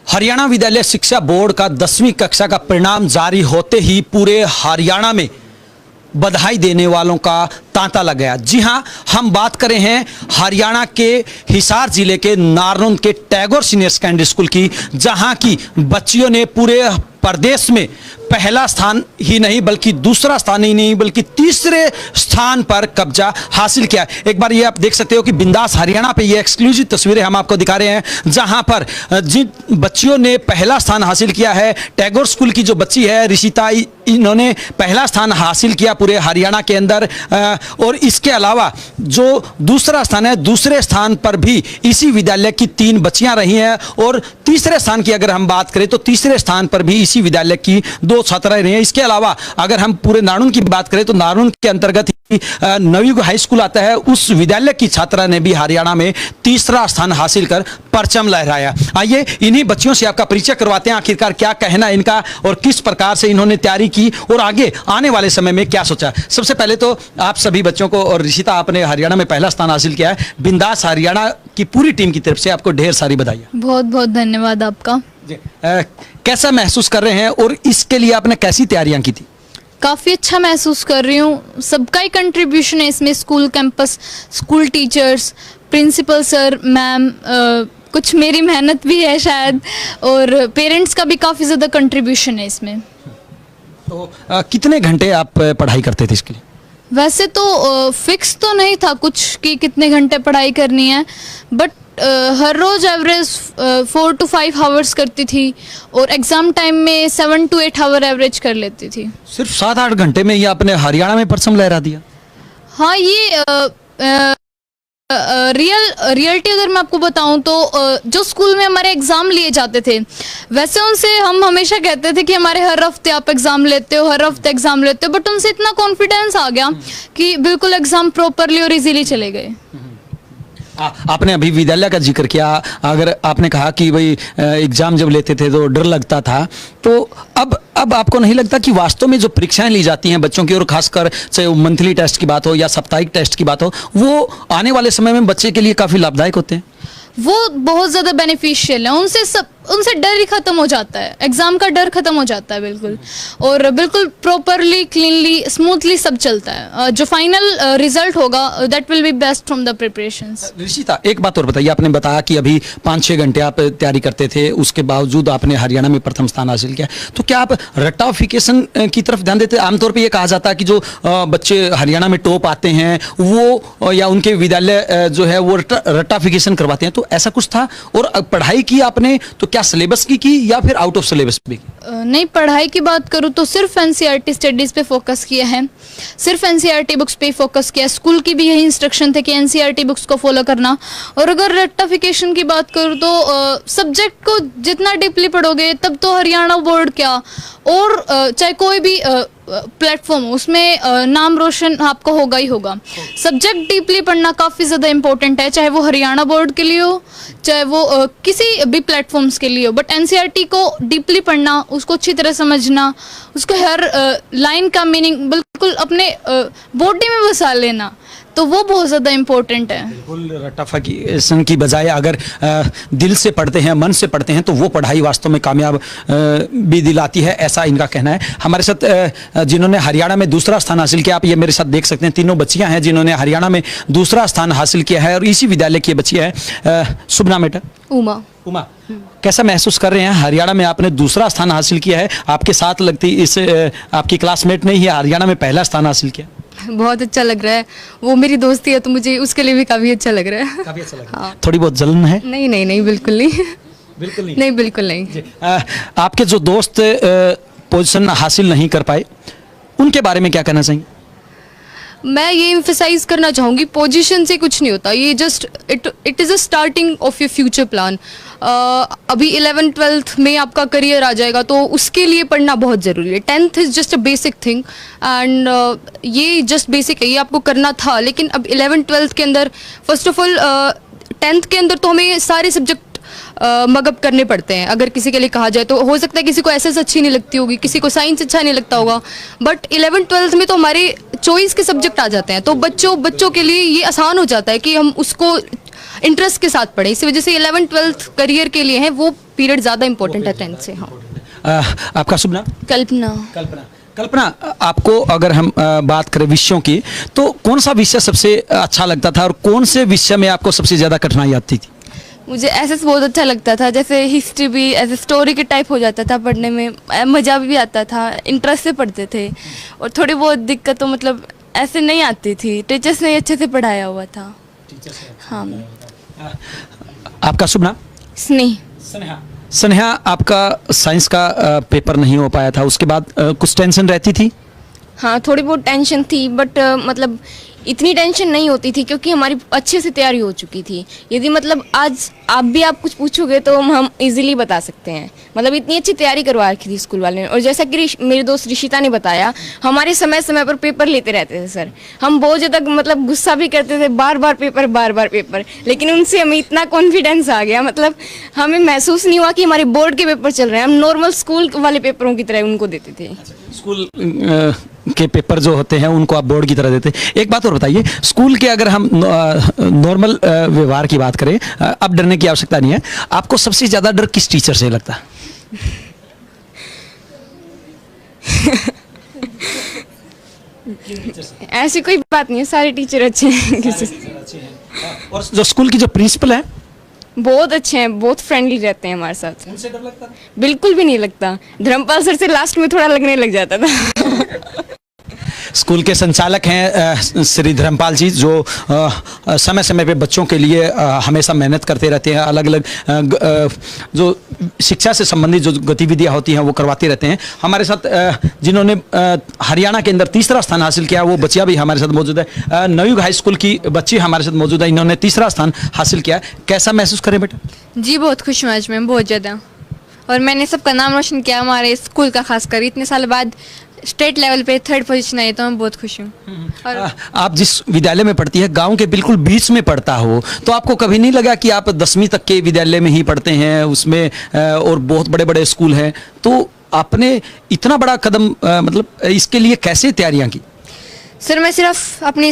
हरियाणा विद्यालय शिक्षा बोर्ड का 10वीं कक्षा का परिणाम जारी होते ही पूरे हरियाणा में बधाई देने वालों का तांता लग गया। जी हां, हम बात करें हैं हरियाणा के हिसार जिले के नारनौल के टैगोर सीनियर सेकेंडरी स्कूल की, जहां की बच्चियों ने पूरे प्रदेश में पहला स्थान ही नहीं बल्कि दूसरा स्थान ही नहीं बल्कि तीसरे स्थान पर कब्जा हासिल किया। एक बार ये आप देख सकते हो कि बिंदास हरियाणा पे ये एक्सक्लूसिव तस्वीरें हम आपको दिखा रहे हैं, जहां पर जिन बच्चियों ने पहला स्थान हासिल किया है, टैगोर स्कूल की जो बच्ची है ऋषिता, इन्होंने पहला स्थान हासिल किया पूरे हरियाणा के अंदर। और इसके अलावा जो दूसरा स्थान है, दूसरे स्थान पर भी इसी विद्यालय की 3 बच्चियां रही हैं। और तीसरे स्थान की अगर हम बात करें तो तीसरे स्थान पर भी इसी विद्यालय की 2 छात्राएं रही हैं। इसके अलावा अगर हम पूरे नारनौल की बात करें तो नारनौल के अंतर्गत ही नवयुग हाई स्कूल आता है, उस विद्यालय की छात्रा ने भी हरियाणा में तीसरा स्थान हासिल कर परचम लहराया। आइए इन्हीं बच्चियों से आपका परिचय करवाते हैं, आखिरकार क्या कहना इनका और किस प्रकार से इन्होंने तैयारी की और आगे आने वाले समय में क्या सोचा। सबसे पहले तो आप सभी बच्चों को, और ऋषिता आपने हरियाणा में पहला स्थान हासिल किया है, बिंदास हरियाणा की पूरी टीम की तरफ से आपको ढेर सारी बधाई। बहुत बहुत धन्यवाद आपका। कैसा महसूस कर रहे हैं और इसके लिए आपने कैसी तैयारियां की थी? काफ़ी अच्छा महसूस कर रही हूँ। सबका ही कंट्रीब्यूशन है इसमें, school campus, school teachers, principal sir, ma'am, कुछ मेरी मेहनत भी है शायद, और पेरेंट्स का भी काफ़ी ज़्यादा कंट्रीब्यूशन है इसमें। तो कितने घंटे आप पढ़ाई करते थे इसके लिए? वैसे तो फिक्स तो नहीं था कुछ कि कितने घंटे पढ़ाई करनी है, बट हर रोज़ एवरेज 4 to 5 आवर्स करती थी और एग्ज़ाम टाइम में 7 to 8 आवर एवरेज कर लेती थी। सिर्फ 7-8 घंटे में ये आपने हरियाणा में परचम लहरा दिया? हाँ, ये रियलिटी अगर मैं आपको बताऊं तो जो स्कूल में हमारे एग्ज़ाम लिए जाते थे, वैसे उनसे हम हमेशा कहते थे कि हमारे हर हफ्ते आप एग्ज़ाम लेते हो, हर हफ्ते एग्ज़ाम लेते हो, बट उनसे इतना कॉन्फिडेंस आ गया कि बिल्कुल एग्ज़ाम प्रॉपरली और इजीली चले गए। आपने अभी विद्यालय का जिक्र किया, अगर आपने कहा कि भाई एग्जाम जब लेते थे तो डर लगता था, तो अब आपको नहीं लगता कि वास्तव में जो परीक्षाएं ली जाती हैं बच्चों की, और खासकर चाहे वो मंथली टेस्ट की बात हो या साप्ताहिक टेस्ट की बात हो, वो आने वाले समय में बच्चे के लिए काफ़ी लाभदायक होते हैं? वो बहुत ज़्यादा बेनिफिशियल है, उनसे डर ही ख़त्म हो जाता है, एग्ज़ाम का डर ख़त्म हो जाता है बिल्कुल, और बिल्कुल प्रॉपरली, क्लीनली, स्मूथली सब चलता है। जो फाइनल रिजल्ट होगा that will be best from the preparations. Rishita, एक बात और बताइए, आपने बताया कि अभी 5-6 घंटे आप तैयारी करते थे, उसके बावजूद आपने हरियाणा में प्रथम स्थान हासिल किया, तो क्या आप रट्टाफिकेशन की तरफ ध्यान देते? आमतौर पर यह कहा जाता है कि जो बच्चे हरियाणा में टॉप आते हैं वो या उनके विद्यालय जो है वो रट्टाफिकेशन करवाते हैं, तो ऐसा कुछ था? और पढ़ाई की आपने तो क्या सिलेबस की या फिर आउट ऑफ सिलेबस भी? नहीं, पढ़ाई की बात करूँ तो सिर्फ एनसीईआरटी स्टडीज़ पे फोकस किया है, सिर्फ एनसीईआरटी बुक्स पे फोकस किया। स्कूल की भी यही इंस्ट्रक्शन थे कि एनसीईआरटी बुक्स को फॉलो करना। और अगर रट्टाफिकेशन की बात करूँ तो सब्जेक्ट को जितना डीपली पढ़ोगे तब तो हरियाणा बोर्ड क्या और चाहे कोई भी प्लेटफॉर्म हो, उसमें नाम रोशन आपका होगा ही होगा। सब्जेक्ट डीपली पढ़ना काफ़ी ज़्यादा इंपॉर्टेंट है, चाहे वो हरियाणा बोर्ड के लिए हो, चाहे वो किसी भी प्लेटफॉर्म्स के लिए हो। बट एनसीईआरटी को डीपली पढ़ना, उसको अच्छी तरह समझना, उसको हर लाइन का मीनिंग बिल्कुल अपने बॉडी में बसा लेना, तो वो बहुत ज़्यादा इम्पोर्टेंट है। बिल्कुल, रट्टाफिकेशन की बजाय अगर दिल से पढ़ते हैं, मन से पढ़ते हैं, तो वो पढ़ाई वास्तव में कामयाब भी दिलाती है, ऐसा इनका कहना है। हमारे साथ जिन्होंने हरियाणा में दूसरा स्थान हासिल किया, आप ये मेरे साथ देख सकते हैं, तीनों बच्चियां हैं जिन्होंने हरियाणा में दूसरा स्थान हासिल किया है, और इसी विद्यालय की बच्ची है। शुभ नाम बेटा? उमा। कैसा महसूस कर रहे हैं? हरियाणा में आपने दूसरा स्थान हासिल किया है, आपके साथ लगती इस आपकी क्लासमेट ने ही हरियाणा में पहला स्थान हासिल किया। बहुत अच्छा लग रहा है, वो मेरी दोस्ती है तो मुझे उसके लिए भी काफ़ी अच्छा लग रहा है। काफ़ी अच्छा लग रहा है। थोड़ी बहुत जलन है? नहीं नहीं नहीं, बिल्कुल नहीं, बिल्कुल नहीं, नहीं बिल्कुल नहीं। आपके जो दोस्त पोजीशन हासिल नहीं कर पाए, उनके बारे में क्या कहना चाहिए? मैं ये एम्फेसाइज करना चाहूँगी, पोजीशन से कुछ नहीं होता, ये just it is a starting of your future plan. अभी 11th-12th में आपका करियर आ जाएगा, तो उसके लिए पढ़ना बहुत ज़रूरी है। 10th is just a basic thing, and ये जस्ट बेसिक है, ये आपको करना था। लेकिन अब 11th-12th के अंदर, फर्स्ट ऑफ ऑल 10th के अंदर तो हमें सारे सब्जेक्ट मगअप करने पड़ते हैं। अगर किसी के लिए कहा जाए तो हो सकता है किसी को एसएस अच्छी नहीं लगती होगी, किसी को साइंस अच्छा नहीं लगता होगा, बट 11th-12th में तो हमारे चॉइस के सब्जेक्ट आ जाते हैं, तो बच्चों के लिए ये आसान हो जाता है कि हम उसको इंटरेस्ट के साथ पढ़ें। इसी वजह से 11th-12th करियर के लिए हैं, वो पीरियड ज़्यादा इंपॉर्टेंट है 10th से। हाँ। आपका शुभ नाम? कल्पना। कल्पना। कल्पना, आपको अगर हम बात करें विषयों की, तो कौन सा विषय सबसे अच्छा लगता था और कौन से विषय में आपको सबसे ज़्यादा कठिनाई आती थी? मुझे एसएस बहुत अच्छा लगता था, जैसे हिस्ट्री भी ऐसे स्टोरी के टाइप हो जाता था पढ़ने में, मज़ा भी आता था, इंटरेस्ट से पढ़ते थे। और थोड़ी बहुत दिक्कत तो मतलब ऐसे नहीं आती थी, टीचर्स ने अच्छे से पढ़ाया हुआ था। हाँ। आपका शुभ नाम? स्नेह। स्नेहा। स्नेहा, आपका साइंस का पेपर नहीं हो पाया था, उसके बाद कुछ टेंशन रहती थी? हाँ, थोड़ी बहुत टेंशन थी, बट मतलब इतनी टेंशन नहीं होती थी क्योंकि हमारी अच्छे से तैयारी हो चुकी थी। यदि मतलब आज आप कुछ पूछोगे तो हम इजीली बता सकते हैं, मतलब इतनी अच्छी तैयारी करवा रखी थी स्कूल वाले ने। और जैसा कि मेरी दोस्त ऋषिता ने बताया, हमारे समय समय पर पेपर लेते रहते थे सर। हम बहुत ज़्यादा मतलब गुस्सा भी करते थे, बार बार पेपर, लेकिन उनसे हमें इतना कॉन्फिडेंस आ गया, मतलब हमें महसूस नहीं हुआ कि हमारे बोर्ड के पेपर चल रहे हैं। हम नॉर्मल स्कूल वाले पेपरों की तरह उनको देते थे। स्कूल के पेपर जो होते हैं उनको आप बोर्ड की तरह देते हैं। एक बात और बताइए, स्कूल के अगर हम नॉर्मल व्यवहार की बात करें, अब डरने की आवश्यकता नहीं है, आपको सबसे ज़्यादा डर किस टीचर से लगता है? ऐसी कोई बात नहीं है, सारे टीचर अच्छे हैं। और जो स्कूल की जो प्रिंसिपल है बहुत अच्छे हैं, बहुत फ्रेंडली रहते हैं हमारे साथ। उनसे डर लगता है? बिल्कुल भी नहीं लगता। धर्मपाल सर से लास्ट में थोड़ा लगने लग जाता था। स्कूल के संचालक हैं श्री धर्मपाल जी, जो समय समय पे बच्चों के लिए हमेशा मेहनत करते रहते हैं। अलग अलग जो शिक्षा से संबंधित जो गतिविधियां होती हैं वो करवाते रहते हैं। हमारे साथ जिन्होंने हरियाणा के अंदर तीसरा स्थान हासिल किया, वो बच्चियां भी हमारे साथ मौजूद है। नवयुग हाई स्कूल की बच्ची हमारे साथ मौजूद है, इन्होंने तीसरा स्थान हासिल किया। कैसा महसूस करें बेटा? जी बहुत खुश हूँ आज मैं, बहुत ज़्यादा। और मैंने सबका नाम रोशन किया, हमारे स्कूल का, खासकर इतने साल बाद स्टेट लेवल पे 3rd पोजीशन आई, तो मैं बहुत खुश हूँ। और आप जिस विद्यालय में पढ़ती है गांव के बिल्कुल बीच में पड़ता हो, तो आपको कभी नहीं लगा कि आप 10वीं तक के विद्यालय में ही पढ़ते हैं उसमें, और बहुत बड़े बड़े स्कूल हैं, तो आपने इतना बड़ा कदम मतलब इसके लिए कैसे तैयारियां की? सर मैं सिर्फ अपनी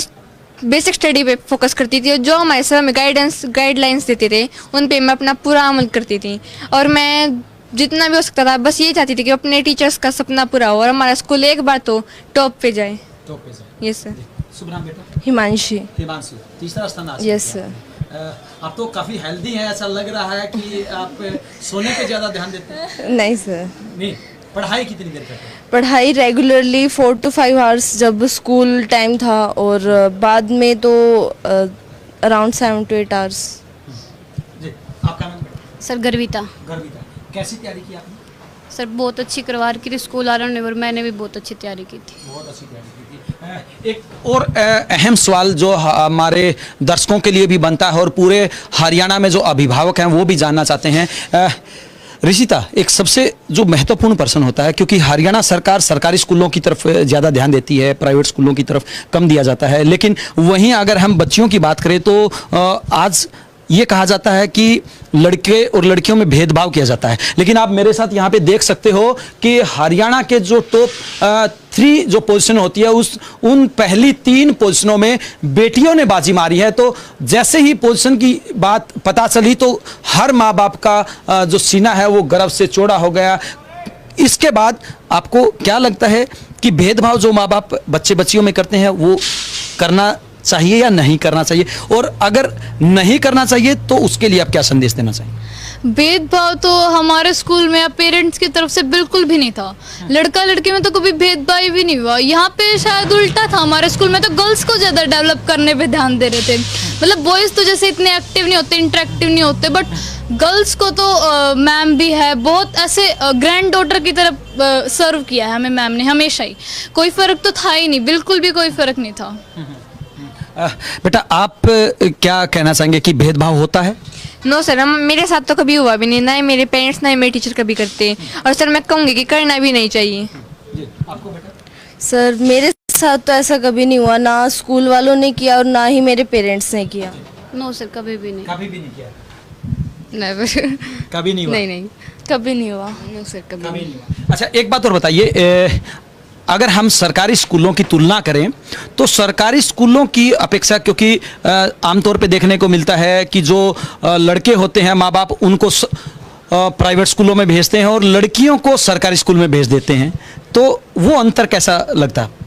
बेसिक स्टडी पे फोकस करती थी, और जो हमारे सर हमें गाइडलाइंस देते थे उन पे मैं अपना पूरा अमल करती थी। और मैं जितना भी हो सकता था बस ये चाहती थी कि अपने टीचर्स का सपना पूरा हो और हमारा स्कूल एक बार तो टॉप पे जाए। Yes sir. शुभ नाम बेटा? हिमांशी। हिमांशी, तीसरा स्थान हासिल यस किया। सर। आप तो काफी हेल्दी हैं, ऐसा लग रहा है कि आप सोने पे ज्यादा ध्यान देते हैं। नहीं सर। नहीं, पढ़ाई कितनी देर करते हैं? पढ़ाई रेगुलरली 4 to 5 आवर्स जब स्कूल टाइम था, और बाद में तो अराउंड 7 to 8 आवर्स। जी, आपका नाम बेटा? सर गर्विता। गर्विता, कैसी तैयारी की आपने? सर बहुत अच्छी करवा रखी थी स्कूल वालों ने, और मैंने भी बहुत अच्छी तैयारी की थी। बहुत अच्छी तैयारी की थी। एक और अहम सवाल जो हमारे दर्शकों के लिए भी बनता है और पूरे हरियाणा में जो अभिभावक हैं वो भी जानना चाहते हैं, ऋषिता एक सबसे जो महत्वपूर्ण पर्सन होता है, क्योंकि हरियाणा सरकार सरकारी स्कूलों की तरफ ज़्यादा ध्यान देती है, प्राइवेट स्कूलों की तरफ कम दिया जाता है, लेकिन वहीं अगर हम बच्चियों की बात करें तो आज ये कहा जाता है कि लड़के और लड़कियों में भेदभाव किया जाता है। लेकिन आप मेरे साथ यहाँ पे देख सकते हो कि हरियाणा के जो टॉप 3 जो पोजीशन होती है उन पहली 3 पोजीशनों में बेटियों ने बाजी मारी है। तो जैसे ही पोजीशन की बात पता चली तो हर माँ बाप का जो सीना है वो गर्व से चौड़ा हो गया। इसके बाद आपको क्या लगता है कि भेदभाव जो माँ बाप बच्चे बच्चियों में करते हैं वो करना चाहिए या नहीं करना चाहिए, और अगर नहीं करना चाहिए तो उसके लिए आप क्या संदेश देना चाहिए? भेदभाव तो हमारे स्कूल में या पेरेंट्स की तरफ से बिल्कुल भी नहीं था। लड़का लड़की में तो कभी भेदभाव भी नहीं हुआ। यहाँ पे शायद उल्टा था, हमारे स्कूल में तो गर्ल्स को ज़्यादा डेवलप करने पे ध्यान दे रहे थे। मतलब बॉयज़ तो जैसे इतने एक्टिव नहीं होते, इंटरेक्टिव नहीं होते, बट गर्ल्स को तो मैम भी है बहुत ऐसे ग्रैंड डॉटर की तरफ सर्व किया है हमें मैम ने हमेशा ही। कोई फ़र्क तो था ही नहीं, बिल्कुल भी कोई फ़र्क नहीं था। बेटा आप क्या कहना चाहेंगे कि भेदभाव होता है? नो सर, हम मेरे साथ तो कभी हुआ भी नहीं, ना ही मेरे पेरेंट्स ना ही मेरे टीचर कभी करते, और सर मैं कहूँगी कि करना भी नहीं चाहिए। जी, आपको बेटा? सर मेरे साथ तो ऐसा कभी नहीं हुआ, ना स्कूल वालों ने किया और ना ही मेरे पेरेंट्स ने किया। नो सर, कभी भी नहीं। कभी भी नहीं किया? नेवर। कभी नहीं हुआ? नहीं, कभी नहीं हुआ। नो सर, कभी कभी नहीं। नहीं हुआ। अच्छा एक बात और बताइए, अगर हम सरकारी स्कूलों की तुलना करें तो सरकारी स्कूलों की अपेक्षा, क्योंकि आमतौर पे देखने को मिलता है कि जो लड़के होते हैं माँ बाप उनको प्राइवेट स्कूलों में भेजते हैं और लड़कियों को सरकारी स्कूल में भेज देते हैं, तो वो अंतर कैसा लगता है?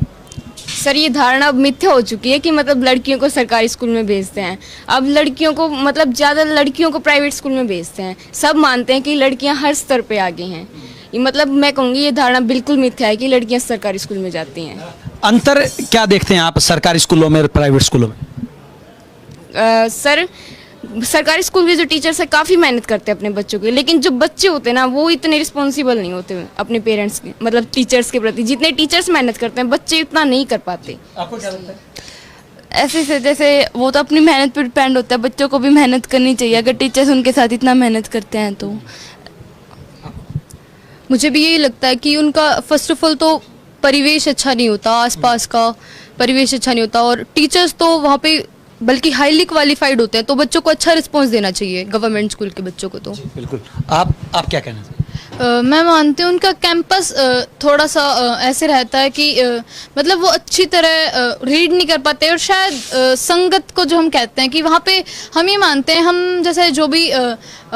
सर ये धारणा अब मिथ्या हो चुकी है कि मतलब लड़कियों को सरकारी स्कूल में भेजते हैं। अब लड़कियों को मतलब ज़्यादा लड़कियों को प्राइवेट स्कूल में भेजते हैं। सब मानते हैं कि लड़कियां हर स्तर पे आगे हैं। ये मतलब मैं कहूँगी ये धारणा बिल्कुल मिथ्या है कि लड़कियां सरकारी स्कूल में जाती हैं। अंतर क्या देखते हैं आप सरकारी स्कूलों में और प्राइवेट स्कूलों में? सर सरकारी स्कूल के जो टीचर्स है काफ़ी मेहनत करते हैं अपने बच्चों के, लेकिन जो बच्चे होते हैं ना वो इतने रिस्पॉन्सिबल नहीं होते अपने पेरेंट्स के मतलब टीचर्स के प्रति। जितने टीचर्स मेहनत करते हैं बच्चे इतना नहीं कर पाते। आपको क्या लगता है? ऐसे से जैसे वो तो अपनी मेहनत पर डिपेंड होता है, बच्चों को भी मेहनत करनी चाहिए अगर टीचर्स उनके साथ इतना मेहनत करते हैं तो। मुझे भी यही लगता है कि उनका फर्स्ट ऑफ ऑल तो परिवेश अच्छा नहीं होता, आसपास का परिवेश अच्छा नहीं होता, और टीचर्स तो वहाँ पे बल्कि हाईली क्वालिफाइड होते हैं, तो बच्चों को अच्छा रिस्पॉन्स देना चाहिए गवर्नमेंट स्कूल के बच्चों को। तो बिल्कुल। आप क्या कहना चाहते हैं? मैं मानती हूँ उनका कैंपस थोड़ा सा ऐसे रहता है कि मतलब वो अच्छी तरह रीड नहीं कर पाते, और शायद संगत को जो हम कहते हैं कि वहाँ पे हम ये मानते हैं, हम जैसे जो भी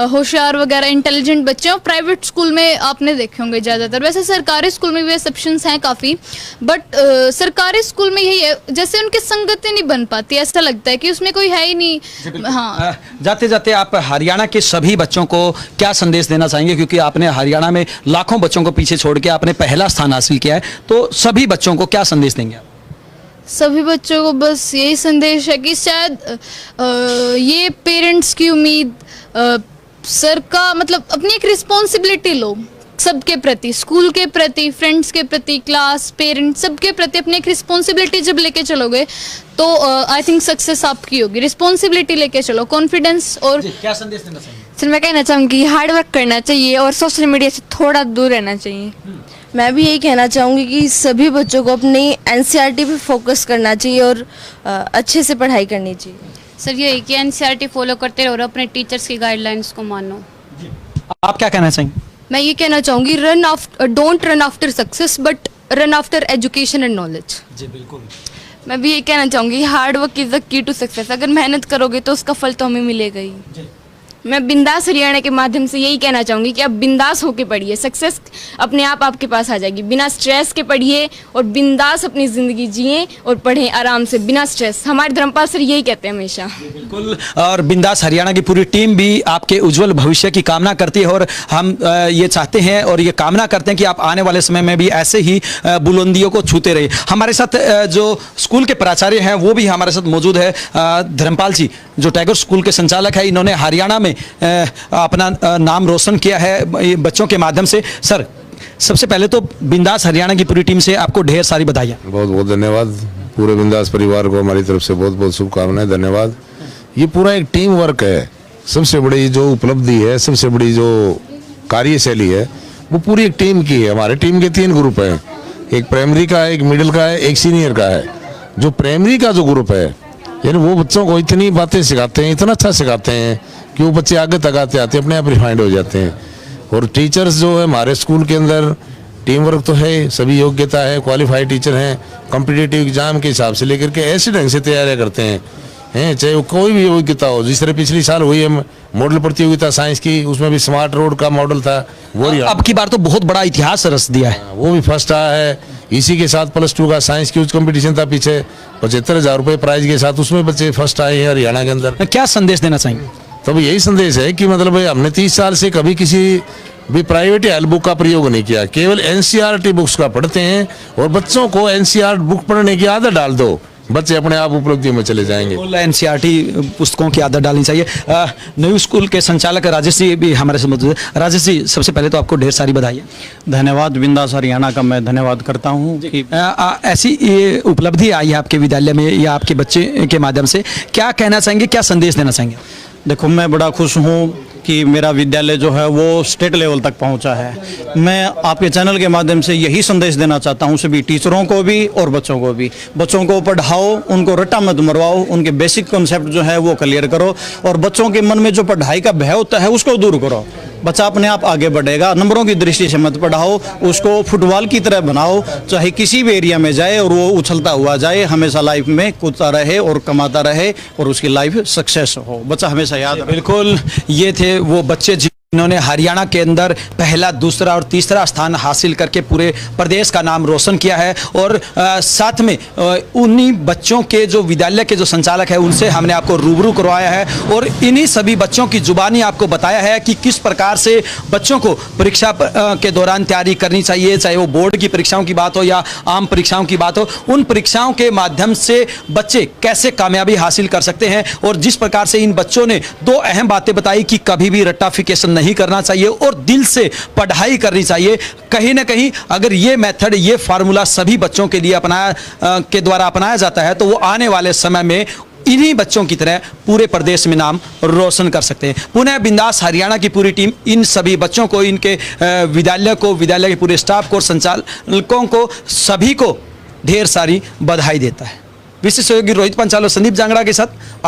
होशियार वगैरह इंटेलिजेंट बच्चे हैं प्राइवेट स्कूल में आपने देखे होंगे ज़्यादातर। वैसे सरकारी स्कूल में भी एक्सेप्शंस हैं काफ़ी, बट सरकारी स्कूल में यही है जैसे उनकी संगतें नहीं बन पाती, ऐसा लगता है कि उसमें कोई है ही नहीं। हाँ, जाते जाते आप हरियाणा के सभी बच्चों को क्या संदेश देना चाहेंगे, क्योंकि आपने हरियाणा में लाखों बच्चों को पीछे छोड़ के आपने पहला स्थान हासिल किया है, तो सभी बच्चों को क्या संदेश देंगे आप? सभी बच्चों को बस यही संदेश है कि शायद ये पेरेंट्स की उम्मीद सर का मतलब अपनी एक रिस्पॉन्सिबिलिटी लो सबके प्रति, स्कूल के प्रति, फ्रेंड्स के प्रति, क्लास, पेरेंट्स, सबके प्रति अपनी एक रिस्पॉन्सिबिलिटी जब लेके चलोगे तो आई थिंक सक्सेस आपकी होगी। रिस्पॉन्सिबिलिटी लेके चलो, कॉन्फिडेंस। और क्या संदेश देना चाहिए? सर मैं कहना चाहूँगी हार्ड वर्क करना चाहिए और सोशल मीडिया से थोड़ा दूर रहना चाहिए। मैं भी यही कहना चाहूँगी कि सभी बच्चों को अपनी एनसीईआरटी पे फोकस करना चाहिए और अच्छे से पढ़ाई करनी चाहिए। सर यही कि एनसीईआरटी फॉलो करते रहो और अपने टीचर्स की गाइडलाइंस को मानो। आप क्या कहना चाहेंगे? मैं ये कहना चाहूँगी don't run after success but run after education and knowledge. जी बिल्कुल। मैं भी ये कहना चाहूँगी hard work is the key to success. अगर मेहनत करोगे तो उसका फल तो हमें मिलेगा ही। मैं बिंदास हरियाणा के माध्यम से यही कहना चाहूँगी कि आप बिंदास होके पढ़िए, सक्सेस अपने आप आपके पास आ जाएगी। बिना स्ट्रेस के पढ़िए और बिंदास अपनी ज़िंदगी जिए और पढ़ें आराम से बिना स्ट्रेस। हमारे धर्मपाल सर यही कहते हैं हमेशा। बिल्कुल। और बिंदास हरियाणा की पूरी टीम भी आपके उज्जवल भविष्य की कामना करती है, और हम ये चाहते हैं और ये कामना करते हैं कि आप आने वाले समय में भी ऐसे ही बुलंदियों को छूते रहे। हमारे साथ जो स्कूल के प्राचार्य हैं वो भी हमारे साथ मौजूद है, धर्मपाल जी जो टैगोर स्कूल के संचालक है। इन्होंने हरियाणा में अपना नाम रोशन किया है बच्चों के माध्यम से। सर सबसे पहले तो बिंदास हरियाणा की पूरी टीम से आपको ढेर सारी बधाइयाँ। बहुत बहुत धन्यवाद। पूरे बिंदास परिवार को हमारी तरफ से बहुत बहुत शुभकामनाएं, धन्यवाद। ये पूरा एक टीम वर्क है। सबसे बड़ी जो उपलब्धि है, सबसे बड़ी जो कार्यशैली है वो पूरी एक टीम की है। हमारे टीम के 3 ग्रुप हैं, एक प्राइमरी का है, एक मिडिल का है, एक सीनियर का है। जो प्राइमरी का जो ग्रुप है यानी वो बच्चों को इतनी बातें सिखाते हैं, इतना अच्छा सिखाते हैं कि वो बच्चे आगे तक आते आते अपने आप रिफाइंड हो जाते हैं। और टीचर्स जो है हमारे स्कूल के अंदर टीम वर्क तो है, सभी योग्यता है, क्वालिफाइड टीचर हैं, कॉम्पिटिटिव एग्जाम के हिसाब से लेकर के ऐसे ढंग से तैयारियां करते हैं चाहे वो कोई भी योग्यता हो। जिस तरह पिछली साल हुई है मॉडल प्रतियोगिता साइंस की, उसमें भी स्मार्ट रोड का मॉडल था, वो अब की बार तो बहुत बड़ा इतिहास रच दिया है, वो भी फर्स्ट आया है। इसी के साथ +2 का साइंस की उच्च कंपटीशन था पीछे, 75,000 रुपये प्राइज के साथ, उसमें बच्चे फर्स्ट आए हैं हरियाणा के अंदर। क्या संदेश देना चाहेंगे? तो यही संदेश है कि मतलब हमने 30 साल से कभी किसी भी प्राइवेट या बुक का प्रयोग नहीं किया, केवल एनसीईआरटी बुक्स का पढ़ते हैं। और बच्चों को एनसीईआरटी बुक पढ़ने की आदत डाल दो, बच्चे अपने आप उपलब्धियों में चले जाएंगे। एनसीईआरटी पुस्तकों की आदत डालनी चाहिए। न्यू स्कूल के संचालक राजेश जी भी हमारे साथ मौजूद है। राजेश जी सबसे पहले तो आपको ढेर सारी बधाई। धन्यवाद। बिंदास हरियाणा का मैं धन्यवाद करता हूँ कि ऐसी ये उपलब्धि आई है आपके विद्यालय में या आपके बच्चे के माध्यम से, क्या कहना चाहेंगे, क्या संदेश देना चाहेंगे? देखो मैं बड़ा खुश हूँ कि मेरा विद्यालय जो है वो स्टेट लेवल तक पहुंचा है। मैं आपके चैनल के माध्यम से यही संदेश देना चाहता हूं सभी टीचरों को भी और बच्चों को भी। बच्चों को पढ़ाओ, उनको रट्टा मत मरवाओ, उनके बेसिक कॉन्सेप्ट जो है वो क्लियर करो, और बच्चों के मन में जो पढ़ाई का भय होता है उसको दूर करो। बच्चा अपने आप आगे बढ़ेगा। नंबरों की दृष्टि से मत पढ़ाओ, उसको फुटबॉल की तरह बनाओ, चाहे किसी भी एरिया में जाए और वो उछलता हुआ जाए, हमेशा लाइफ में कूदता रहे और कमाता रहे और उसकी लाइफ सक्सेस हो। बच्चा हमेशा याद। बिल्कुल, ये थे वो बच्चे इन्होंने हरियाणा के अंदर पहला, दूसरा और तीसरा स्थान हासिल करके पूरे प्रदेश का नाम रोशन किया है। और साथ में उन्हीं बच्चों के जो विद्यालय के जो संचालक है उनसे हमने आपको रूबरू करवाया है और इन्हीं सभी बच्चों की जुबानी आपको बताया है कि किस प्रकार से बच्चों को परीक्षा के दौरान तैयारी करनी चाहिए, चाहे वो बोर्ड की परीक्षाओं की बात हो या आम परीक्षाओं की बात हो। उन परीक्षाओं के माध्यम से बच्चे कैसे कामयाबी हासिल कर सकते हैं और जिस प्रकार से इन बच्चों ने दो अहम बातें बताई कि कभी भी रट्टाफिकेशन नहीं करना चाहिए और दिल से पढ़ाई करनी चाहिए। कहीं ना कहीं अगर ये मेथड, ये फार्मूला सभी बच्चों के लिए के द्वारा अपनाया जाता है तो वो आने वाले समय में इन्हीं बच्चों की तरह पूरे प्रदेश में नाम रोशन कर सकते हैं। पुनः बिंदास हरियाणा की पूरी टीम इन सभी बच्चों को, इनके विद्यालय को, विद्यालय के पूरे स्टाफ को, संचालकों को, सभी को ढेर सारी बधाई देता है। विशेष सहयोगी रोहित पंचाल और संदीप जांगड़ा के साथ